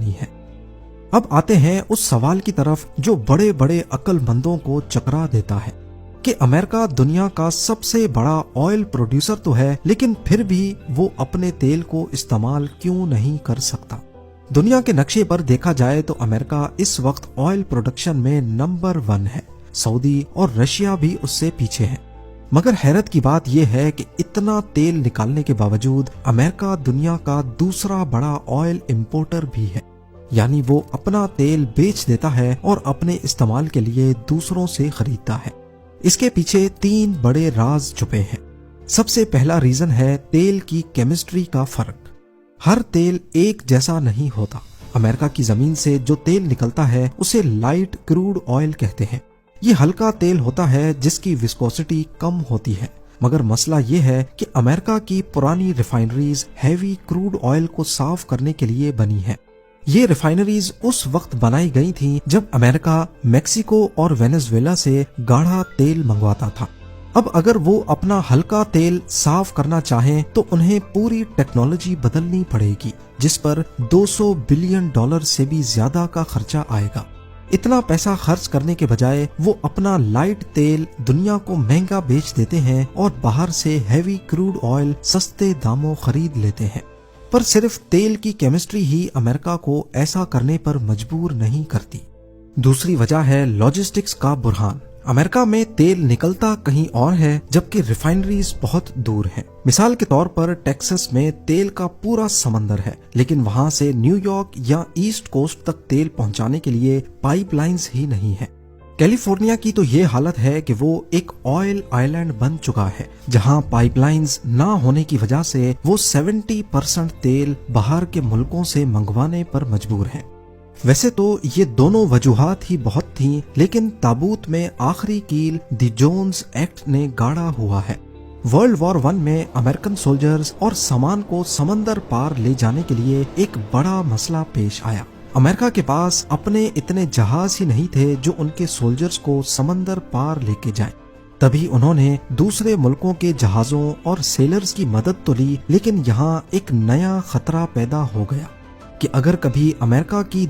بنی ہے۔ اب آتے ہیں اس سوال کی طرف جو بڑے بڑے عقل مندوں کو چکرا دیتا ہے کہ امریکہ دنیا کا سب سے بڑا آئل پروڈیوسر تو ہے، لیکن پھر بھی وہ اپنے تیل کو استعمال کیوں نہیں کر سکتا؟ دنیا کے نقشے پر دیکھا جائے تو امریکہ اس وقت آئل پروڈکشن میں نمبر 1 ہے، سعودی اور رشیا بھی اس سے پیچھے ہیں۔ مگر حیرت کی بات یہ ہے کہ اتنا تیل نکالنے کے باوجود امریکہ دنیا کا دوسرا بڑا آئل امپورٹر بھی ہے، یعنی وہ اپنا تیل بیچ دیتا ہے اور اپنے استعمال کے لیے دوسروں سے خریدتا ہے۔ اس کے پیچھے 3 بڑے راز چھپے ہیں۔ سب سے پہلا ریزن ہے تیل کی کیمسٹری کا فرق۔ ہر تیل ایک جیسا نہیں ہوتا۔ امریکہ کی زمین سے جو تیل نکلتا ہے اسے لائٹ کروڈ آئل کہتے ہیں۔ یہ ہلکا تیل ہوتا ہے جس کی وسکوسٹی کم ہوتی ہے، مگر مسئلہ یہ ہے کہ امریکہ کی پرانی ریفائنریز ہیوی کروڈ آئل کو صاف کرنے کے لیے بنی ہیں۔ یہ ریفائنریز اس وقت بنائی گئی تھیں جب امریکہ میکسیکو اور وینزویلا سے گاڑھا تیل منگواتا تھا۔ اب اگر وہ اپنا ہلکا تیل صاف کرنا چاہیں تو انہیں پوری ٹیکنالوجی بدلنی پڑے گی، جس پر $200 بلین سے بھی زیادہ کا خرچہ آئے گا۔ اتنا پیسہ خرچ کرنے کے بجائے وہ اپنا لائٹ تیل دنیا کو مہنگا بیچ دیتے ہیں اور باہر سے ہیوی کروڈ آئل سستے داموں خرید لیتے ہیں۔ پر صرف تیل کی کیمسٹری ہی امریکہ کو ایسا کرنے پر مجبور نہیں کرتی۔ دوسری وجہ ہے لاجسٹکس کا بحران۔ امریکہ میں تیل نکلتا کہیں اور ہے جبکہ ریفائنریز بہت دور ہیں۔ مثال کے طور پر ٹیکساس میں تیل کا پورا سمندر ہے، لیکن وہاں سے نیو یارک یا ایسٹ کوسٹ تک تیل پہنچانے کے لیے پائپ لائنز ہی نہیں ہیں۔ کیلیفورنیا کی تو یہ حالت ہے کہ وہ ایک آئل آئلینڈ بن چکا ہے، جہاں پائپ لائنز نہ ہونے کی وجہ سے وہ 70% تیل باہر کے ملکوں سے منگوانے پر مجبور ہیں۔ ویسے تو یہ دونوں وجوہات ہی بہت تھیں، لیکن تابوت میں آخری کیل دی جونز ایکٹ نے گاڑا ہوا ہے۔ ورلڈ وار 1 میں امریکن سولجرز اور سامان کو سمندر پار لے جانے کے لیے ایک بڑا مسئلہ پیش آیا۔ امریکہ کے پاس اپنے اتنے جہاز ہی نہیں تھے جو ان کے سولجرز کو سمندر پار لے کے جائیں۔ تبھی انہوں نے دوسرے ملکوں کے جہازوں اور سیلرز کی مدد تو لی، لیکن یہاں ایک نیا خطرہ پیدا ہو گیا کہ اگر کبھی امریکہ کی